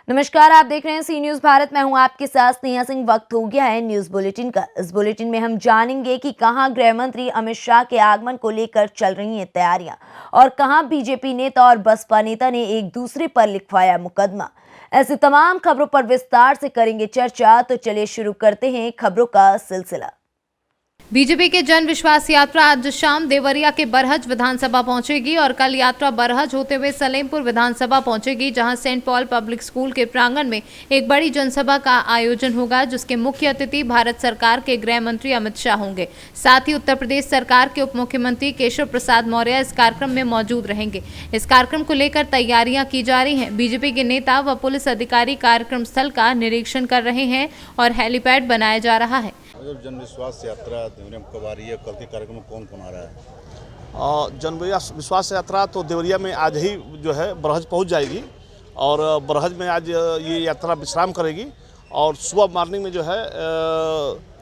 नमस्कार, आप देख रहे हैं सी न्यूज भारत। मैं हूं आपके साथ स्नेहा सिंह। वक्त हो गया है न्यूज बुलेटिन का। इस बुलेटिन में हम जानेंगे कि कहां गृह मंत्री अमित शाह के आगमन को लेकर चल रही हैं तैयारियां और कहां बीजेपी नेता और बसपा नेता ने एक दूसरे पर लिखवाया मुकदमा। ऐसी तमाम खबरों पर विस्तार से करेंगे चर्चा। तो चलिए शुरू करते हैं खबरों का सिलसिला। बीजेपी के जन विश्वास यात्रा आज शाम देवरिया के बरहज विधानसभा पहुंचेगी और कल यात्रा बरहज होते हुए सलेमपुर विधानसभा पहुंचेगी, जहां सेंट पॉल पब्लिक स्कूल के प्रांगण में एक बड़ी जनसभा का आयोजन होगा, जिसके मुख्य अतिथि भारत सरकार के गृह मंत्री अमित शाह होंगे। साथ ही उत्तर प्रदेश सरकार के उप मुख्यमंत्री केशव प्रसाद मौर्य इस कार्यक्रम में मौजूद रहेंगे। इस कार्यक्रम को लेकर तैयारियां की जा रही हैं। बीजेपी के नेता व पुलिस अधिकारी कार्यक्रम स्थल का निरीक्षण कर रहे हैं और हेलीपैड बनाया जा रहा है। जन विश्वास यात्रा देवरिया कब आ रही है? कल के कार्यक्रम में कौन कौन आ रहा है? जन विश्वास यात्रा तो देवरिया में आज ही जो है बरहज पहुंच जाएगी और बरहज में आज ये यात्रा विश्राम करेगी और सुबह मॉर्निंग में जो है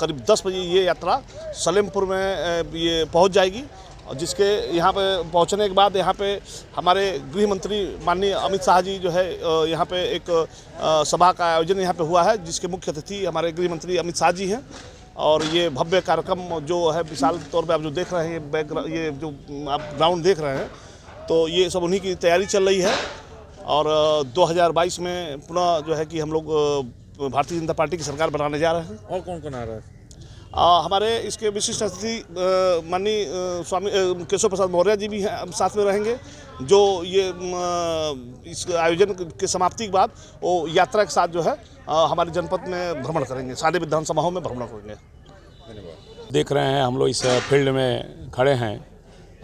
करीब 10 बजे ये यात्रा सलेमपुर में ये पहुंच जाएगी। और जिसके यहाँ पे पहुँचने के बाद यहाँ पे हमारे गृह मंत्री माननीय अमित शाह जी जो है यहाँ पे एक सभा का आयोजन यहाँ पे हुआ है, जिसके मुख्य अतिथि हमारे गृह मंत्री अमित शाह जी हैं। और ये भव्य कार्यक्रम जो है विशाल तौर पे आप जो देख रहे हैं, ये जो आप ग्राउंड देख रहे हैं, तो ये सब उन्हीं की तैयारी चल रही है। और 2022 में पुनः जो है कि हम लोग भारतीय जनता पार्टी की सरकार बनाने जा रहे हैं। और कौन कौन आ रहा है? हमारे इसके विशिष्ट अतिथि माननीय स्वामी केशव प्रसाद मौर्य जी भी हैं, साथ में रहेंगे, जो ये इस आयोजन के समाप्ति के बाद वो यात्रा के साथ जो है हमारे जनपद में भ्रमण करेंगे, सारे विधानसभाओं में भ्रमण करेंगे। देख रहे हैं हम लोग इस फील्ड में खड़े हैं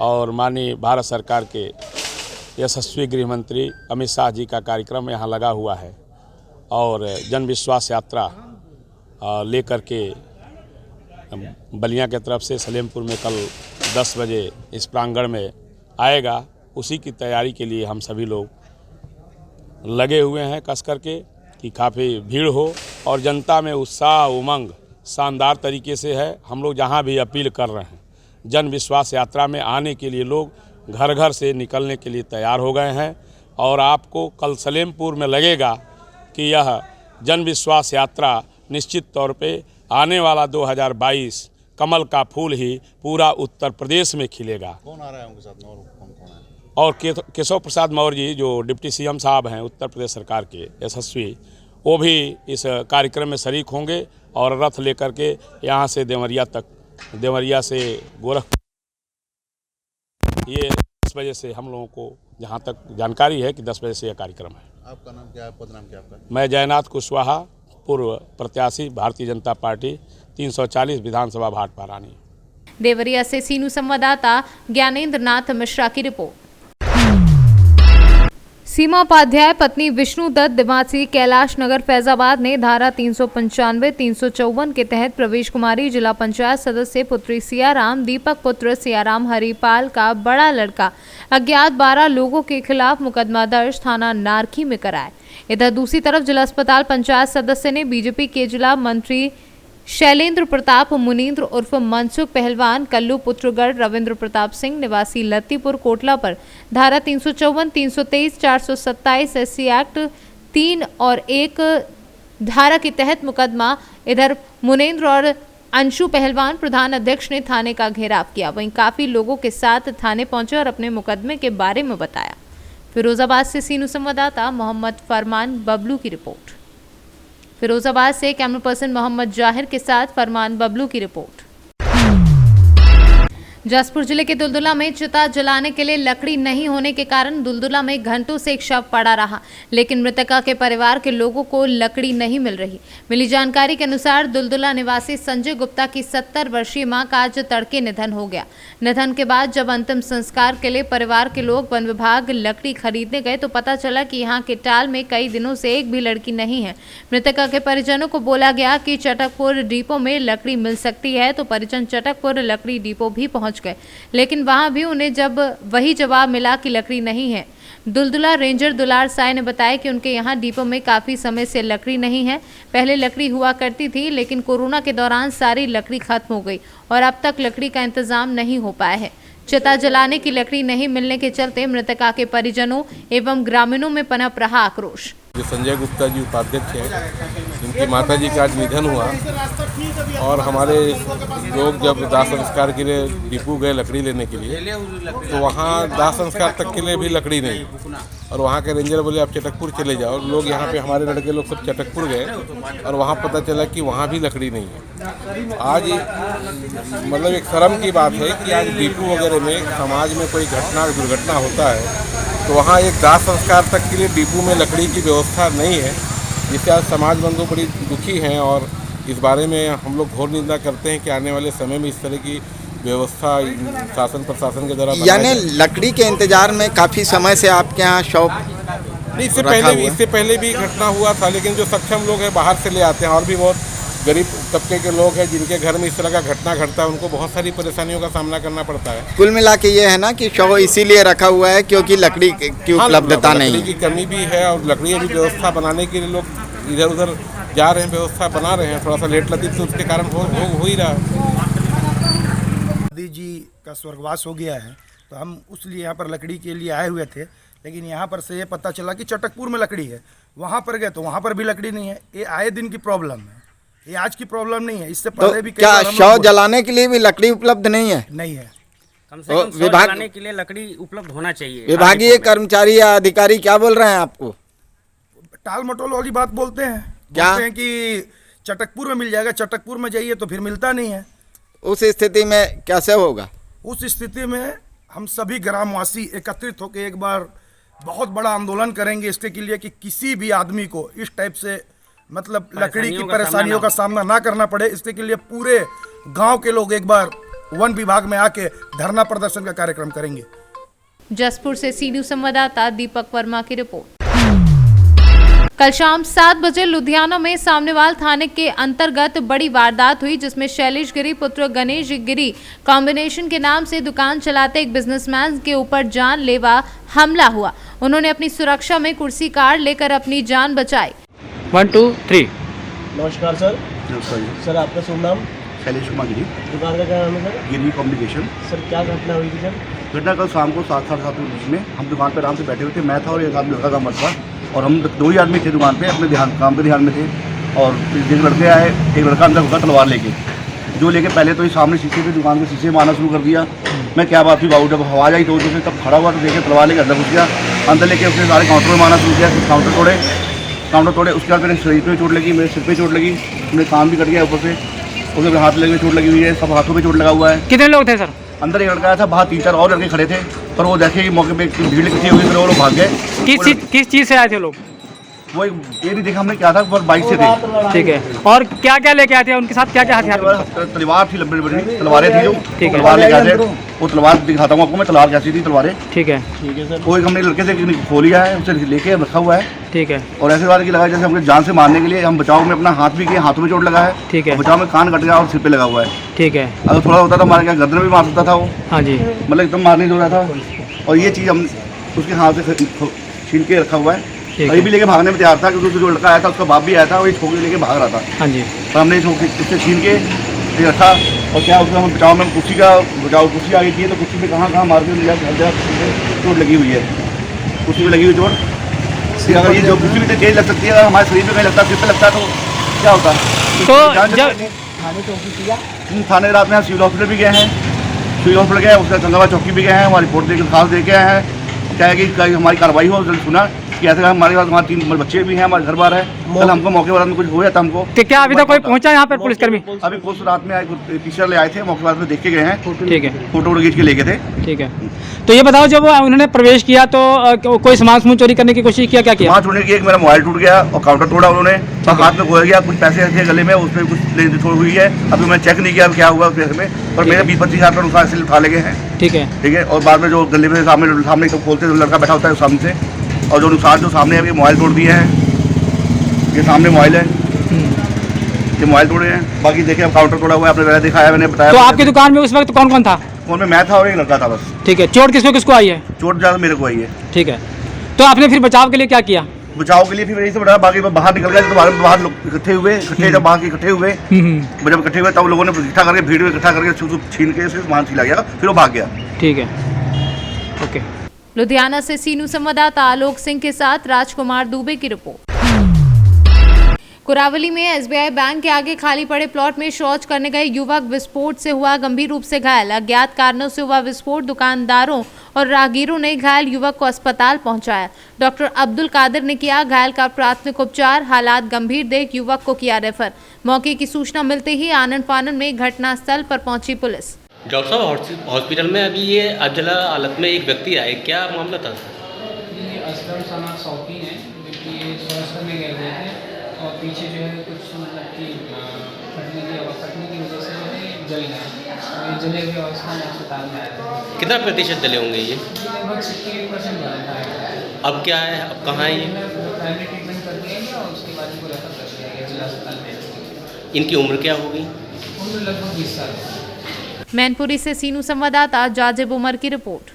और माननीय भारत सरकार के यशस्वी गृह मंत्री अमित शाह जी का कार्यक्रम यहाँ लगा हुआ है और जन विश्वास यात्रा लेकर के बलिया के तरफ से सलेमपुर में कल 10 बजे इस प्रांगण में आएगा। उसी की तैयारी के लिए हम सभी लोग लगे हुए हैं कस करके कि काफ़ी भीड़ हो और जनता में उत्साह उमंग शानदार तरीके से है। हम लोग जहां भी अपील कर रहे हैं, जन विश्वास यात्रा में आने के लिए लोग घर घर से निकलने के लिए तैयार हो गए हैं और आपको कल सलेमपुर में लगेगा कि यह जन विश्वास यात्रा निश्चित तौर पे आने वाला 2022 कमल का फूल ही पूरा उत्तर प्रदेश में खिलेगा। कौन आ रहा है उनके साथ में और कौन है? और केशव प्रसाद मौर्य जी जो डिप्टी सीएम साहब हैं उत्तर प्रदेश सरकार के यशस्वी, वो भी इस कार्यक्रम में शरीक होंगे और रथ लेकर के यहाँ से देवरिया तक, देवरिया से गोरखपुर, ये 10 बजे से हम लोगों को जहाँ तक जानकारी है कि 10 बजे से यह कार्यक्रम है। आपका नाम क्या है? पद नाम क्या है आपका? मैं जयनाथ कुशवाहा, पूर्व प्रत्याशी भारतीय जनता पार्टी 340 विधानसभा भाटपारानी। देवरिया से सीनू संवाददाता ज्ञानेंद्र नाथ मिश्रा की रिपोर्ट। सीमा उपाध्याय पत्नी विष्णु दत्त निवासी कैलाश नगर फैजाबाद ने धारा 395, 354 के तहत प्रवेश कुमारी जिला पंचायत सदस्य पुत्री सियाराम दीपक पुत्र सियाराम हरिपाल का बड़ा लड़का अज्ञात 12 लोगों के खिलाफ मुकदमा दर्ज थाना नारखी में कराया। इधर दूसरी तरफ जिला अस्पताल पंचायत सदस्य ने बीजेपी के जिला मंत्री शैलेंद्र प्रताप मुनींद्र उर्फ मनसुख पहलवान कल्लू पुत्रगढ़ रविंद्र प्रताप सिंह निवासी लतीपुर कोटला पर धारा 354, 323, 427 एससी एक्ट 3 और 1 धारा के तहत मुकदमा। इधर मुनींद्र और अंशु पहलवान प्रधान अध्यक्ष ने थाने का घेराव किया। वहीं काफी लोगों के साथ थाने पहुंचे और अपने मुकदमे के बारे में बताया। फिरोजाबाद से सीनू संवाददाता मोहम्मद फरमान बबलू की रिपोर्ट। फिरोजाबाद से कैमरा पर्सन मोहम्मद जाहिर के साथ फरमान बबलू की रिपोर्ट। जसपुर जिले के दुलदुला में चिता जलाने के लिए लकड़ी नहीं होने के कारण दुलदुला में घंटों से एक शव पड़ा रहा, लेकिन मृतका के परिवार के लोगों को लकड़ी नहीं मिल रही। मिली जानकारी के अनुसार दुलदुला निवासी संजय गुप्ता की 70 वर्षीय मां का आज तड़के निधन हो गया। निधन के बाद जब अंतिम संस्कार के लिए परिवार के लोग वन विभाग लकड़ी खरीदने गए तो पता चला कि यहाँ के टाल में कई दिनों से एक भी लड़की नहीं है। मृतका के परिजनों को बोला गया कि चटकपुर डिपो में लकड़ी मिल सकती है, तो परिजन चटकपुर लकड़ी डिपो भी पहुंच गए, लेकिन वहां भी उन्हें जब वही जवाब मिला कि लकड़ी नहीं है। दुलदुला रेंजर दुलार साय ने बताया कि उनके यहाँ डिपो में काफी समय से लकड़ी नहीं है। पहले लकड़ी हुआ करती थी, लेकिन कोरोना के दौरान सारी लकड़ी खत्म हो गई और अब तक लकड़ी का इंतजाम नहीं हो पाया है। चिता जलाने की लकड़ी नहीं मिलने के चलते मृतका के परिजनों एवं ग्रामीणों में पनप रहा आक्रोश। जो संजय गुप्ता जी उपाध्यक्ष हैं, इनकी माता जी का आज निधन हुआ और हमारे लोग जब दाह संस्कार के लिए डिपू गए लकड़ी लेने के लिए तो वहाँ दाह संस्कार तक के लिए भी लकड़ी नहीं और वहाँ के रेंजर बोले आप चटकपुर चले जाओ। लोग यहाँ पे हमारे लड़के लोग सब चटकपुर गए और वहाँ पता चला कि वहाँ भी लकड़ी नहीं है। आज मतलब एक शर्म की बात है कि आज डिपू वगैरह में समाज में कोई घटना दुर्घटना होता है तो वहाँ एक दाह संस्कार तक के लिए डिपू में लकड़ी की व्यवस्था नहीं है, जिससे आज समाज बंधु बड़ी दुखी हैं और इस बारे में हम लोग घोर निंदा करते हैं कि आने वाले समय में इस तरह की व्यवस्था शासन प्रशासन के द्वारा यानी लकड़ी के इंतजार में काफ़ी समय से आपके यहाँ शॉप नहीं, इससे पहले भी घटना हुआ था, लेकिन जो सक्षम लोग हैं बाहर से ले आते हैं और भी बहुत गरीब तबके के लोग हैं जिनके घर में इस तरह का घटना घटता है, उनको बहुत सारी परेशानियों का सामना करना पड़ता है। कुल मिला के ये है ना कि शव इसीलिए रखा हुआ है क्योंकि लकड़ी की उपलब्धता नहीं लकड़ी की कमी भी है और लकड़ी की व्यवस्था बनाने के लिए लोग इधर उधर जा रहे हैं, व्यवस्था बना रहे हैं, थोड़ा सा लेट लतीफ तो उसके कारण हो ही रहा है। दादी जी का स्वर्गवास हो गया है तो हम उसलिए यहाँ पर लकड़ी के लिए आए हुए थे, लेकिन यहाँ पर से ये पता चला कि चटकपुर में लकड़ी है। वहाँ पर गए तो वहाँ पर भी लकड़ी नहीं है। ये आए दिन की प्रॉब्लम है, ये आज की प्रॉब्लम नहीं है। इससे पहले तो भी क्या शव जलाने के लिए भी लकड़ी उपलब्ध नहीं है? नहीं है। कम से कम शव जलाने के लिए लकड़ी उपलब्ध होना चाहिए। विभागीय कर्मचारी या अधिकारी क्या बोल रहे हैं आपको? टाल मटोल वाली बात बोलते हैं, क्या बोलते हैं कि चटकपुर में मिल जाएगा। चटकपुर में जाइए तो फिर मिलता नहीं है। उस स्थिति में कैसे होगा? उस स्थिति में हम सभी ग्रामवासी एकत्रित होकर एक बार बहुत बड़ा आंदोलन करेंगे इसके के लिए कि किसी भी आदमी को इस टाइप से मतलब लकड़ी की परेशानियों का सामना ना करना पड़े। इसके के लिए पूरे गांव के लोग एक बार वन विभाग में आके धरना प्रदर्शन का कार्यक्रम करेंगे। जसपुर से सी न्यूज़ संवाददाता दीपक वर्मा की रिपोर्ट। कल शाम 7 बजे लुधियाना में सामनेवाल थाने के अंतर्गत बड़ी वारदात हुई, जिसमें शैलेश गिरी पुत्र गणेश गिरी कॉम्बिनेशन के नाम से दुकान चलाते एक बिजनेसमैन के ऊपर जानलेवा हमला हुआ। उन्होंने अपनी सुरक्षा में कुर्सी कार लेकर अपनी जान बचाई। 1 2 3। नमस्कार सर। सर आपका शुभ नाम? शैलेश कुमार गिरी। दुकान का क्या नाम है सर? गिरी कम्युनिकेशन। सर क्या घटना हुई थी सर? घटना कल शाम को 7 साढ़े 7 के बीच में हम दुकान पर आराम से बैठे हुए थे। मैं था और एक आदमी लड़का का मर्द था और हम 2 ही आदमी थे दुकान पे, अपने काम पे ध्यान में थे। और एक लड़के आए, एक लड़का अंदर घुसा तलवार लेके, जो लेके पहले तो ही सामने शीशे पे दुकान के शीशे मारना शुरू कर दिया। मैं क्या बात हुई बाबू, जब आवाज़ आई तो उसने तब खड़ा हुआ तो देखे तलवार लेके अंदर घुस गया। अंदर लेके उसने सारे काउंटर में मारना शुरू किया। कुछ काउंटर तोड़े। उसके बाद मेरे शरीर पे चोट लगी, मेरे सिर पे चोट लगी, मेरे कान भी कट गया ऊपर से, उसके हाथ लगे चोट लगी हुई है, सब हाथों पे चोट लगा हुआ है। कितने लोग थे सर? अंदर एक लड़का आया था, बाहर 3-4 और लड़के खड़े थे, पर वो देखे मौके पे भीड़ इकट्ठी हुई, फिर वो लोग भाग गए। किस चीज़ से आए थे लोग? वो ये नहीं देखा हमने क्या था, पर बाइक से थे। ठीक है। और क्या क्या लेके आए थे? उनके साथ क्या क्या हथियार? तलवार थी, लंबी बड़ी तलवारें थी जो। ठीक है। तलवार लेके आए थे, वो तलवार दिखाता हूँ आपको मैं, तलवार कैसी थी तलवारें। ठीक है सर। वो एक हमने लड़के से खो लिया है, उसे लेके रखा हुआ है। ठीक है। और ऐसे बात की लगा जैसे हमने जान से मारने के लिए हम बचाव में अपना हाथ भी किए, हाथों में चोट लगा है। ठीक है। बचाव में कान कट गया और सिर पे लगा हुआ है। ठीक है। अगर थोड़ा होता तो हमारे क्या गर्दन में मार सकता था वो। हाँ जी। मतलब एकदम मारने जो रहा था। और ये चीज़ हम उसके हाथ से छीन के रखा हुआ है। कहीं भी लेके भागने में तैयार था, क्योंकि जो लड़का आया था उसका बाप भी आया था, वो छोकरी लेके भाग रहा था। हाँ जी। पर हमने उससे छीन के रखा और क्या उसमें हम बचाव में कुर्सी आ गई थी, तो कुर्सी में कहाँ मार के लिया, चोट लगी हुई है, कुर्सी में लगी हुई चोट। अगर ये जो कुर्सी में तेज लग सकती है, अगर हमारे शरीर में कहीं लगता है, सिर पे लगता है तो क्या होता? तो थाने रात में हम सिविल हॉस्पिटल भी गए हैं, सिविल हॉस्पिटल गए, उसका गंगाबाद चौकी भी गए हैं, हमारी रिपोर्ट देकर खास दे के आए हैं, क्या है कि कहीं हमारी कार्रवाई हो। सुना कि ऐसे हमारे पास वहाँ 3 बच्चे भी हैं, हमारे घर बार है, कल हमको मौके पर कुछ हो जाता हमको। तो क्या अभी तक कोई पहुंचा यहाँ पर पुलिसकर्मी? अभी पुलिस रात में आए, टीचर ले आए थे, मौके पर देख के गए हैं। ठीक है। फोटो खींच के लेके थे। ठीक है। तो ये बताओ, जब उन्होंने प्रवेश किया तो कोई सामान चोरी करने की कोशिश किया? क्या किया? सामान चोरी की, एक मेरा मोबाइल टूट गया और काउंटर तोड़ा उन्होंने, हाथ में खोया गया, कुछ पैसे थे गले में, उसमें कुछ लेन देन हुई है। अभी मैं चेक नहीं किया क्या हुआ उस पैसे में, पर मेरे 20-25 हज़ार रुपये उनका ऐसे उठा ले गए हैं। ठीक है। ठीक है। और बाद में जो गले में सामने तो खोलते लड़का बैठा होता है सामने से, और जो नुकसान जो सामने है, मोबाइल तोड़ दिए हैं, ये सामने मोबाइल है, ये मोबाइल तोड़े हैं। बाकी देखिए अब काउंटर तोड़ा हुआ है, आपने दिखाया, मैंने बताया। तो आपकी दुकान में उस वक्त कौन कौन था? फोन में मैं था और एक लड़का था बस। ठीक है। चोट किसको आई है? चोट ज़्यादा मेरे को आई है। ठीक है। तो आपने फिर बचाव के लिए क्या किया? बचाव के लिए फिर यही से बढ़ा, बाकी बाहर निकल गया तो बाहर लोग इकट्ठे हुए, जब बाहर इकट्ठे हुए, जब इकट्ठे हुए तब लोगों ने इकट्ठा करके भीड़ में इकट्ठा करके छीन के सामान छिला गया, फिर वो भाग गया। ठीक है। ओके। लुधियाना से सीनू संवाददाता आलोक सिंह के साथ राजकुमार दुबे की रिपोर्ट। कुरावली में एसबीआई बैंक के आगे खाली पड़े प्लॉट में शौच करने गए युवक विस्फोट से हुआ गंभीर रूप से घायल। अज्ञात कारणों से हुआ विस्फोट, दुकानदारों और राहगीरों ने घायल युवक को अस्पताल पहुंचाया। डॉक्टर अब्दुल कादिर ने किया घायल का प्राथमिक उपचार। हालात गंभीर देख युवक को किया रेफर। मौके की सूचना मिलते ही आनन फानन में घटनास्थल पर पहुंची पुलिस। डॉक्टर साहब, हॉस्पिटल में अभी ये अजला हालत में एक व्यक्ति आए, क्या मामला था? ये असलम सना शौकीन है, जो कि ये शौच करने गए हुए थे और पीछे जो है कुछ मतलब कि फटने की वजह से जो है जल गया और ये जले हुए अवस्था में अस्पताल में आया था। कितना प्रतिशत जले होंगे ये? लगभग 68% जला था। अब क्या है, अब कहाँ है ये? प्राइमरी ट्रीटमेंट कर दिया गया और उसके बाद इनको रेफर कर दिया गया जिला अस्पताल में। इनकी उम्र क्या होगी? उम्र लगभग 20 साल है। मैनपुरी से सीनू संवाददाता जाजिब उमर की रिपोर्ट।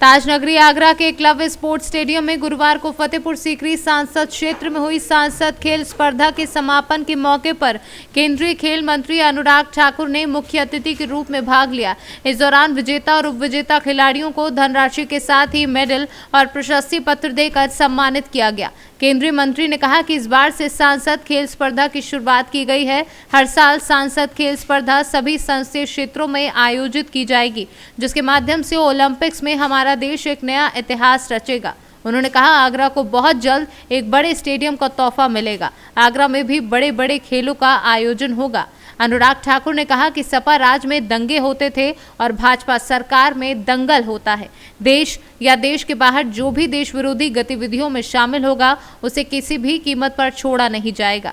ताजनगरी आगरा के एकलव्य स्पोर्ट्स स्टेडियम में गुरुवार को फतेहपुर सीकरी सांसद क्षेत्र में हुई सांसद खेल स्पर्धा के समापन के मौके पर केंद्रीय खेल मंत्री अनुराग ठाकुर ने मुख्य अतिथि के रूप में भाग लिया। इस दौरान विजेता और उपविजेता खिलाड़ियों को धनराशि के साथ ही मेडल और प्रशस्ति पत्र देकर सम्मानित किया गया। केंद्रीय मंत्री ने कहा कि इस बार से सांसद खेल स्पर्धा की शुरुआत की गई है। हर साल सांसद खेल स्पर्धा सभी संसदीय क्षेत्रों में आयोजित की जाएगी, जिसके माध्यम से ओलंपिक्स में हमारा देश एक नया इतिहास रचेगा। उन्होंने कहा आगरा को बहुत जल्द एक बड़े स्टेडियम का तोहफा मिलेगा। आगरा में भी बड़े बड़े खेलों का आयोजन होगा। अनुराग ठाकुर ने कहा कि सपा राज में दंगे होते थे और भाजपा सरकार में दंगल होता है। देश या देश के बाहर जो भी देश विरोधी गतिविधियों में शामिल होगा उसे किसी भी कीमत पर छोड़ा नहीं जाएगा।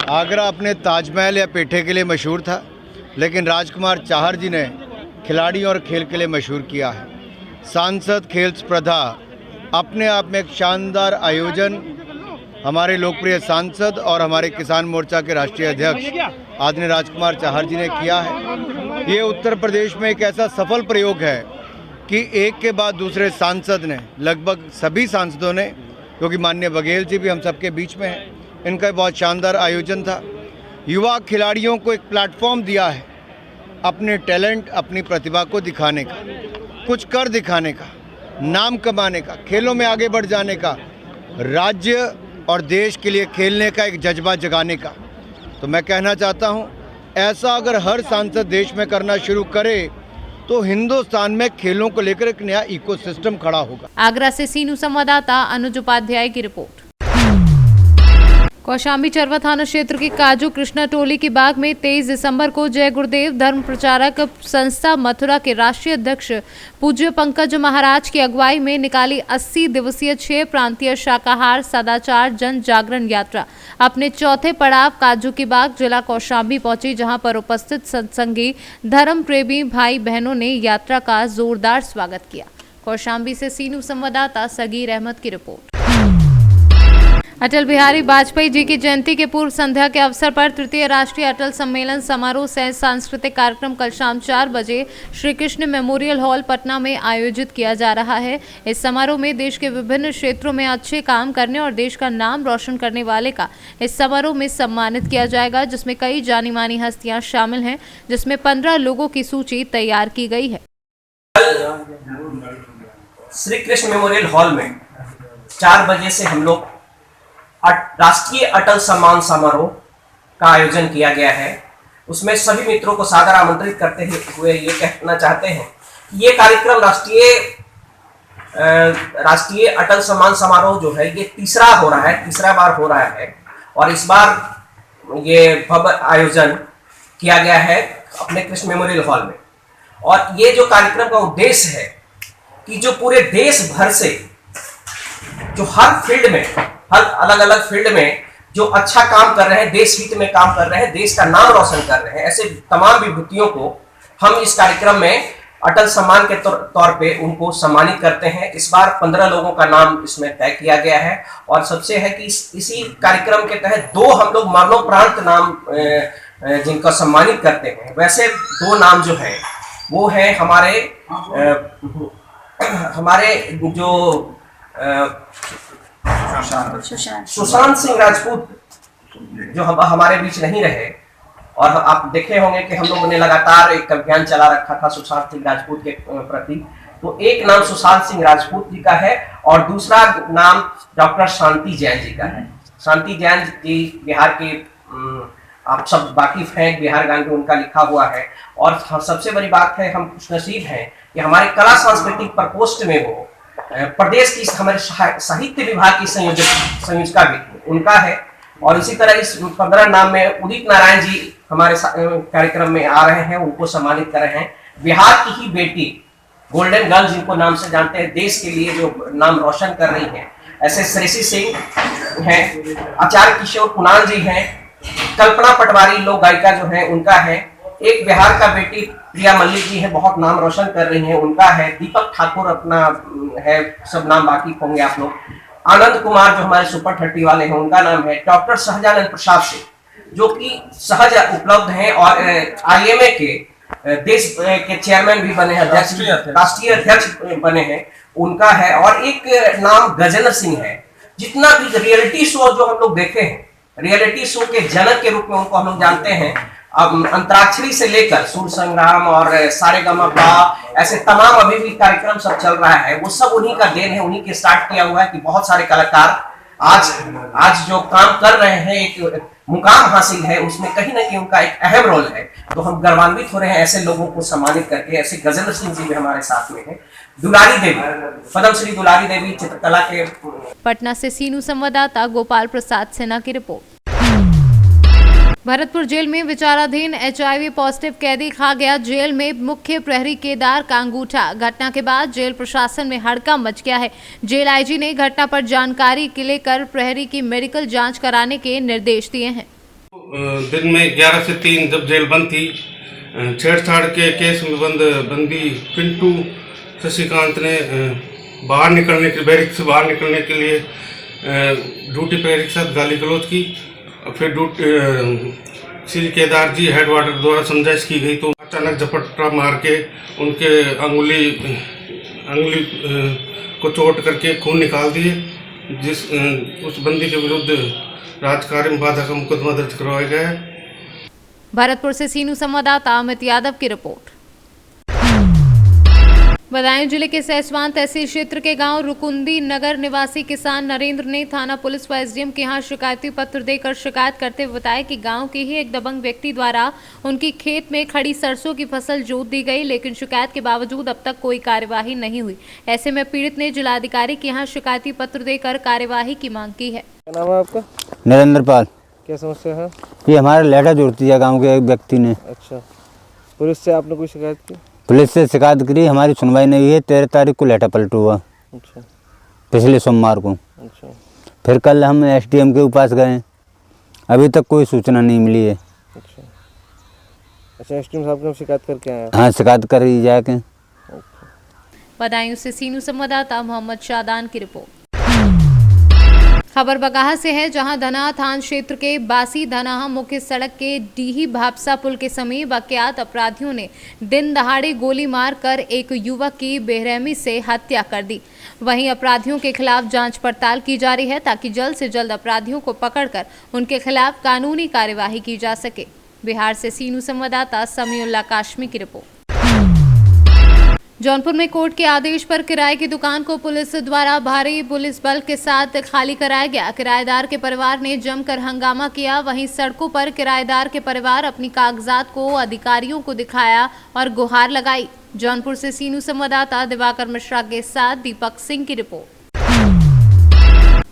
आगरा अपने ताजमहल या पेठे के लिए मशहूर था, लेकिन राजकुमार चाहर जी ने खिलाड़ी और खेल के लिए मशहूर किया है। सांसद खेल स्पर्धा अपने आप में एक शानदार आयोजन हमारे लोकप्रिय सांसद और हमारे किसान मोर्चा के राष्ट्रीय अध्यक्ष आदरणीय राजकुमार चाहर जी ने किया है। ये उत्तर प्रदेश में एक ऐसा सफल प्रयोग है कि एक के बाद दूसरे सांसद ने, लगभग सभी सांसदों ने, क्योंकि माननीय बघेल जी भी हम सबके बीच में हैं, इनका बहुत शानदार आयोजन था। युवा खिलाड़ियों को एक प्लेटफॉर्म दिया है अपने टैलेंट, अपनी प्रतिभा को दिखाने का, कुछ कर दिखाने का, नाम कमाने का, खेलों में आगे बढ़ जाने का, राज्य और देश के लिए खेलने का एक जज्बा जगाने का। तो मैं कहना चाहता हूं, ऐसा अगर हर सांसद देश में करना शुरू करे तो हिंदुस्तान में खेलों को लेकर एक नया इकोसिस्टम खड़ा होगा। आगरा से सीनू संवाददाता अनुज उपाध्याय की रिपोर्ट। कौशाम्बी चरवा थाना क्षेत्र के काजू कृष्णा टोली की बाग में 23 दिसंबर को जय गुरुदेव धर्म प्रचारक संस्था मथुरा के राष्ट्रीय अध्यक्ष पूज्य पंकज महाराज की अगुवाई में निकाली 80 दिवसीय 6 प्रांतीय शाकाहार सदाचार जन जागरण यात्रा अपने चौथे पड़ाव काजू की बाग जिला कौशाम्बी पहुंची, जहां पर उपस्थित सत्संगी धर्म प्रेमी भाई बहनों ने यात्रा का जोरदार स्वागत किया। कौशाम्बी से सीनू संवाददाता सगीर अहमद की रिपोर्ट। अटल बिहारी वाजपेयी जी की जयंती के पूर्व संध्या के अवसर पर तृतीय राष्ट्रीय अटल सम्मेलन समारोह सह सांस्कृतिक कार्यक्रम कल शाम 4 बजे श्री कृष्ण मेमोरियल हॉल पटना में आयोजित किया जा रहा है। इस समारोह में देश के विभिन्न क्षेत्रों में अच्छे काम करने और देश का नाम रोशन करने वाले का इस समारोह में सम्मानित किया जाएगा, जिसमें कई जानी मानी हस्तियां शामिल हैं, जिसमें 15 लोगों की सूची तैयार की गई है। श्री कृष्ण मेमोरियल हॉल में 4 बजे से हम लोग राष्ट्रीय अटल सम्मान समारोह का आयोजन किया गया है। उसमें सभी मित्रों को सादर आमंत्रित करते हुए ये कहना चाहते हैं कि ये कार्यक्रम राष्ट्रीय अटल सम्मान समारोह जो है ये तीसरा बार हो रहा है और इस बार ये भव्य आयोजन किया गया है अपने कृष्ण मेमोरियल हॉल में। और ये जो कार्यक्रम का उद्देश्य है कि जो पूरे देश भर से जो हर फील्ड में, हर अलग अलग फील्ड में जो अच्छा काम कर रहे हैं, देश हित में काम कर रहे हैं, देश का नाम रोशन कर रहे हैं, ऐसे तमाम विभूतियों को हम इस कार्यक्रम में अटल सम्मान के तौर पे उनको सम्मानित करते हैं। इस बार 15 लोगों का नाम इसमें तय किया गया है और सबसे है कि इसी कार्यक्रम के तहत 2 हम लोग मरणोपरांत नाम जिनका सम्मानित करते हैं। वैसे 2 नाम जो है वो है हमारे जो सुशांत सिंह राजपूत जो हमारे बीच नहीं रहे, और आप देखे होंगे कि हम लोगों ने लगातार एक अभियान चला रखा था सुशांत सिंह राजपूत के प्रति। तो एक नाम सुशांत सिंह राजपूत जी का है और दूसरा नाम डॉक्टर शांति जैन जी का है। शांति जैन जी बिहार के आप सब वाकिफ हैं, बिहार गान में उनका लिखा हुआ है। और सबसे बड़ी बात है, हम खुशनसीब हैं कि हमारे कला सांस्कृतिक प्रकोष्ठ में वो प्रदेश की हमारे साहित्य विभाग की संयोजका भी उनका है। और इसी तरह इस 15 नाम में उदित नारायण जी हमारे कार्यक्रम में आ रहे हैं, उनको सम्मानित कर रहे हैं। बिहार की ही बेटी गोल्डन गर्ल जिनको नाम से जानते हैं, देश के लिए जो नाम रोशन कर रही हैं, ऐसे श्रेषी सिंह हैं, आचार्य किशोर कुणाल जी हैं, कल्पना पटवारी लोक गायिका जो है उनका है, एक बिहार का बेटी प्रिया मल्लिक जी है, बहुत नाम रोशन कर रही हैं, उनका है, दीपक ठाकुर अपना है, सब नाम बाकी होंगे आप लोग, आनंद कुमार जो हमारे सुपर 30 वाले हैं उनका नाम है, डॉक्टर सहजानंद प्रसाद सिंह जो कि सहज उपलब्ध हैं और IMA के देश के चेयरमैन भी बने हैं, राष्ट्रीय अध्यक्ष बने हैं, उनका है। और एक नाम गजेंद्र सिंह है। जितना भी रियलिटी शो जो हम लोग देखे हैं, रियलिटी शो के जनक के रूप में उनको हम लोग जानते हैं। अब अंतराक्षरी से लेकर सूर संग्राम और सारेगामापा ऐसे तमाम अभी भी कार्यक्रम सब चल रहा है, वो सब उन्हीं का देन है, उन्हीं के स्टार्ट किया हुआ है कि बहुत सारे कलाकार आज जो काम कर रहे हैं, एक मुकाम हासिल है, उसमें कहीं ना कहीं उनका एक अहम रोल है। तो हम गर्वान्वित हो रहे हैं ऐसे लोगों को सम्मानित करके। ऐसे गजेंद्र सिंह जी भी हमारे साथ में हैं। दुलारी देवी, पद्मश्री दुलारी देवी चित्रकला के। पटना से सीनू संवाददाता गोपाल प्रसाद सिन्हा की रिपोर्ट। भरतपुर जेल में विचाराधीन HIV पॉजिटिव कैदी खा गया जेल में मुख्य प्रहरी केदार का अंगूठा। घटना के बाद जेल प्रशासन में हड़कंप मच गया है। जेल IG ने घटना पर जानकारी के लेकर प्रहरी की मेडिकल जांच कराने के निर्देश दिए हैं। दिन में 11 से 3 जब जेल बंद थी, छेड़छाड़ के केस में बंदी पिंटू शशिकांत ने बाहर निकलने के बैरिक से बाहर निकलने के लिए ड्यूटी प्रहरी के साथ गाली गलौज की। फिर श्री केदार जी हेड वार्डर द्वारा समझाइश की गई तो अचानक झपट्टा मार के उनके अंगुली को चोट करके खून निकाल दिए। उस बंदी के विरुद्ध राजकार्य में बाधा का मुकदमा दर्ज करवाया गया है। भरतपुर से सीनू संवाददाता अमित यादव की रिपोर्ट। बदायूं जिले के सहसवान तहसील क्षेत्र के गांव रुकुंदी नगर निवासी किसान नरेंद्र ने थाना पुलिस व SDM के यहां शिकायती पत्र देकर शिकायत करते हुए बताया कि गांव के ही एक दबंग व्यक्ति द्वारा उनकी खेत में खड़ी सरसों की फसल जोत दी गई, लेकिन शिकायत के बावजूद अब तक कोई कार्यवाही नहीं हुई। ऐसे में पीड़ित ने जिलाधिकारी के यहाँ शिकायती पत्र देकर कार्यवाही की मांग की है। क्या नाम है आपका? नरेंद्र पाल। क्या समस्या है? ये हमारा लेटा जोड़ती है गाँव के एक व्यक्ति ने। अच्छा, पुलिस से आपने कोई शिकायत की? पुलिस से शिकायत करी, हमारी सुनवाई नहीं हुई है। 13 तारीख को लेटा पलट हुआ। अच्छा, पिछले सोमवार को। अच्छा, फिर कल हम SDM के पास गए, अभी तक कोई सूचना नहीं मिली है। अच्छा, अच्छा, SDM साहब ने शिकायत करके आए? हाँ, शिकायत करी जाके। बदायूं से सीनू संवाददाता मोहम्मद शादान की रिपोर्ट। खबर बगाहा से है, जहां धनाहा थाना क्षेत्र के बासी धनाहा मुख्य सड़क के डीही भापसा पुल के समीप अज्ञात अपराधियों ने दिन दहाड़े गोली मारकर एक युवक की बेरहमी से हत्या कर दी। वहीं अपराधियों के खिलाफ जांच पड़ताल की जा रही है ताकि जल्द से जल्द अपराधियों को पकड़कर उनके खिलाफ कानूनी कार्यवाही की जा सके। बिहार से सीनू संवाददाता समीउल्लाह काशमी की रिपोर्ट। जौनपुर में कोर्ट के आदेश पर किराए की दुकान को पुलिस द्वारा भारी पुलिस बल के साथ खाली कराया गया। किराएदार के परिवार ने जमकर हंगामा किया। वहीं सड़कों पर किराएदार के परिवार अपनी कागजात को अधिकारियों को दिखाया और गुहार लगाई। जौनपुर से सीनू संवाददाता दिवाकर मिश्रा के साथ दीपक सिंह की रिपोर्ट।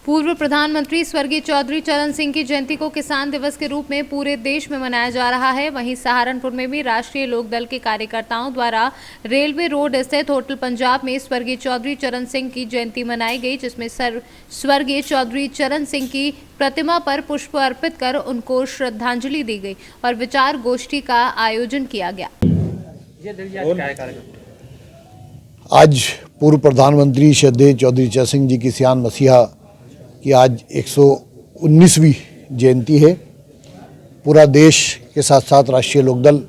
पूर्व प्रधानमंत्री स्वर्गीय चौधरी चरण सिंह की जयंती को किसान दिवस के रूप में पूरे देश में मनाया जा रहा है। वहीं सहारनपुर में भी राष्ट्रीय लोकदल के कार्यकर्ताओं द्वारा रेलवे रोड स्थित होटल पंजाब में स्वर्गीय चौधरी चरण सिंह की जयंती मनाई गई, जिसमें स्वर्गीय चौधरी चरण सिंह की प्रतिमा पर पुष्प अर्पित कर उनको श्रद्धांजलि दी गई और विचार गोष्ठी का आयोजन किया गया। आज पूर्व प्रधानमंत्री श्रद्धेय चौधरी चरण सिंह जी की सियान मसीहा कि आज 119वीं जयंती है। पूरा देश के साथ साथ राष्ट्रीय लोकदल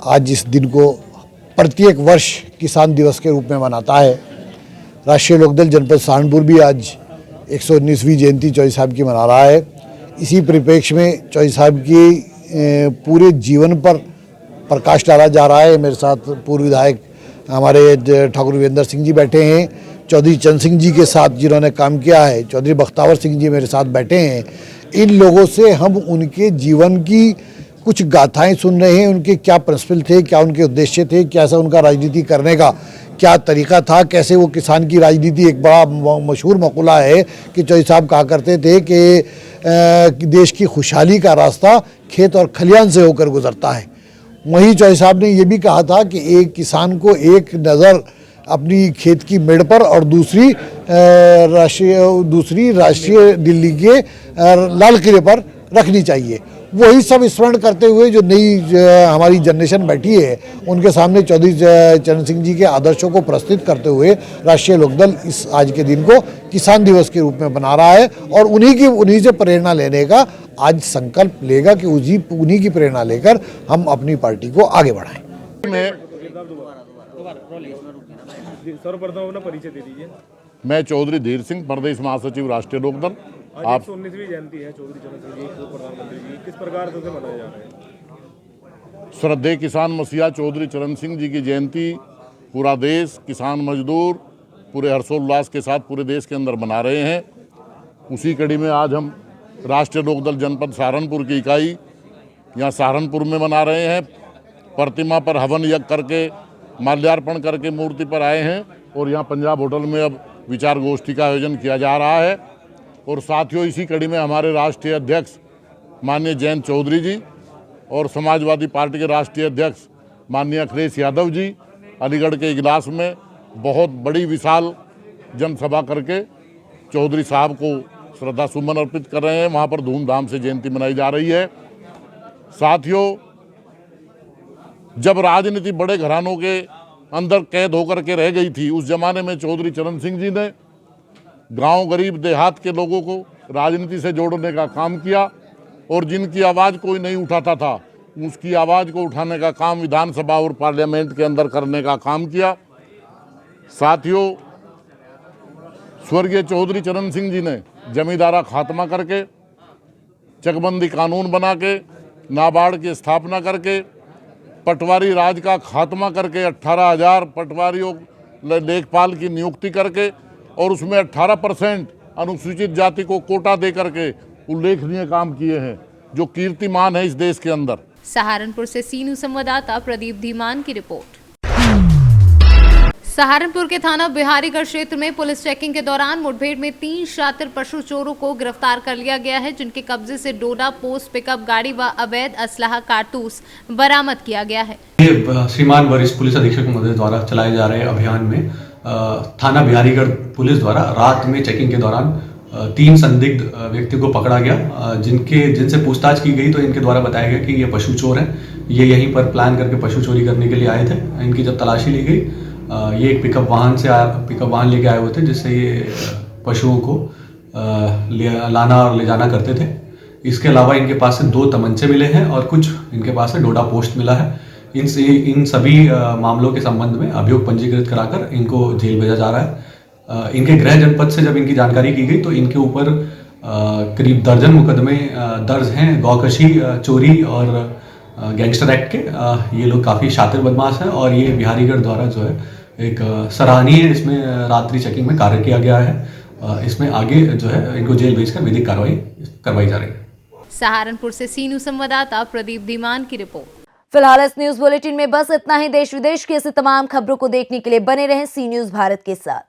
आज इस दिन को प्रत्येक वर्ष किसान दिवस के रूप में मनाता है। राष्ट्रीय लोकदल जनपद सहारनपुर भी आज 119वीं जयंती चौधरी साहब की मना रहा है। इसी परिप्रेक्ष्य में चौधरी साहब की पूरे जीवन पर प्रकाश डाला जा रहा है। मेरे साथ पूर्व विधायक हमारे ठाकुर वीरेंद्र सिंह जी बैठे हैं, चौधरी चरण सिंह जी के साथ जिन्होंने काम किया है, चौधरी बख्तावर सिंह जी मेरे साथ बैठे हैं। इन लोगों से हम उनके जीवन की कुछ गाथाएं सुन रहे हैं, उनके क्या प्रिंसिपल थे, क्या उनके उद्देश्य थे, कैसा उनका राजनीति करने का क्या तरीका था, कैसे वो किसान की राजनीति। एक बड़ा मशहूर मकुला है कि चौधरी साहब कहा करते थे कि देश की खुशहाली का रास्ता खेत और खलियान से होकर गुजरता है। वहीं चौधरी साहब ने ये भी कहा था कि एक किसान को एक नज़र अपनी खेत की मेड़ पर और दूसरी राष्ट्रीय दिल्ली के लाल किले पर रखनी चाहिए। वही सब स्मरण करते हुए जो नई हमारी जनरेशन बैठी है, उनके सामने चौधरी चरण सिंह जी के आदर्शों को प्रस्तुत करते हुए राष्ट्रीय लोकदल इस आज के दिन को किसान दिवस के रूप में बना रहा है और उन्हीं से प्रेरणा लेने का आज संकल्प लेगा कि उन्हीं की प्रेरणा लेकर हम अपनी पार्टी को आगे बढ़ाएं। सर्वप्रथम अपना परिचय दे दीजिए। मैं चौधरी धीर सिंह, प्रदेश महासचिव राष्ट्रीय लोकदल। आज 119वीं जयंती है चौधरी चरण सिंह जी, पूर्व प्रधानमंत्री जी, किस प्रकार से मनाया जा रहा है? श्रद्धेय किसान मसीहा चौधरी चरण सिंह जी की जयंती पूरा देश, किसान मजदूर पूरे हर्षोल्लास के साथ पूरे देश के अंदर मना रहे हैं। उसी कड़ी में आज हम राष्ट्रीय लोकदल जनपद सहारनपुर की इकाई यहाँ सहारनपुर में मना रहे हैं। प्रतिमा पर हवन यज्ञ करके माल्यार्पण करके मूर्ति पर आए हैं और यहाँ पंजाब होटल में अब विचार गोष्ठी का आयोजन किया जा रहा है। और साथियों, इसी कड़ी में हमारे राष्ट्रीय अध्यक्ष माननीय जयंत चौधरी जी और समाजवादी पार्टी के राष्ट्रीय अध्यक्ष माननीय अखिलेश यादव जी अलीगढ़ के इजलास में बहुत बड़ी विशाल जनसभा करके चौधरी साहब को श्रद्धा सुमन अर्पित कर रहे हैं। वहाँ पर धूमधाम से जयंती मनाई जा रही है। साथियों, जब राजनीति बड़े घरानों के अंदर कैद होकर के रह गई थी, उस जमाने में चौधरी चरण सिंह जी ने गांव गरीब देहात के लोगों को राजनीति से जोड़ने का काम किया और जिनकी आवाज़ कोई नहीं उठाता था, उसकी आवाज़ को उठाने का काम विधानसभा और पार्लियामेंट के अंदर करने का काम किया। साथियों, स्वर्गीय चौधरी चरण सिंह जी ने जमींदारा खात्मा करके, चकबंदी कानून बना के, नाबार्ड की स्थापना करके, पटवारी राज का खात्मा करके 18,000 पटवारियों लेखपाल की नियुक्ति करके और उसमें 18% अनुसूचित जाति को कोटा दे करके उल्लेखनीय काम किए हैं, जो कीर्तिमान है इस देश के अंदर। सहारनपुर से सीनू संवाददाता प्रदीप धीमान की रिपोर्ट। सहारनपुर के थाना बिहारीगढ़ क्षेत्र में पुलिस चेकिंग के दौरान मुठभेड़ में 3 शातिर पशु चोरों को गिरफ्तार कर लिया गया है, जिनके कब्जे से डोडा पोस्ट पिकअप गाड़ी व अवैध असलाह कारतूस बरामद किया गया है। श्रीमान वरिष्ठ पुलिस अधीक्षक महोदय द्वारा चलाए जा रहे अभियान में थाना बिहारीगढ़ पुलिस द्वारा रात में चेकिंग के दौरान 3 संदिग्ध व्यक्ति को पकड़ा गया, जिनसे पूछताछ की गई तो इनके द्वारा बताया गया कि ये पशु चोर हैं। ये यहीं पर प्लान करके पशु चोरी करने के लिए आए थे। इनकी जब तलाशी ली गई, ये एक पिकअप वाहन लेके आए हुए थे, जिससे ये पशुओं को लाना और ले जाना करते थे। इसके अलावा इनके पास से 2 तमंचे मिले हैं और कुछ इनके पास से डोडा पोस्ट मिला है। इन सभी मामलों के संबंध में अभियोग पंजीकृत कराकर इनको जेल भेजा जा रहा है। इनके गृह जनपद से जब इनकी जानकारी की गई तो इनके ऊपर करीब दर्जन मुकदमे दर्ज हैं, गौकशी, चोरी और गैंगस्टर एक्ट के। ये लोग काफ़ी शातिर बदमाश हैं और ये बिहारीगढ़ द्वारा जो है एक सराहनीय इसमें रात्रि चेकिंग में कार्य किया गया है। इसमें आगे जो है इनको जेल भेजकर विधिक कार्रवाई करवाई जा रही है। सहारनपुर से सीनू संवाददाता प्रदीप धीमान की रिपोर्ट। फिलहाल इस न्यूज बुलेटिन में बस इतना ही। देश विदेश की ऐसी तमाम खबरों को देखने के लिए बने रहें सी न्यूज भारत के साथ।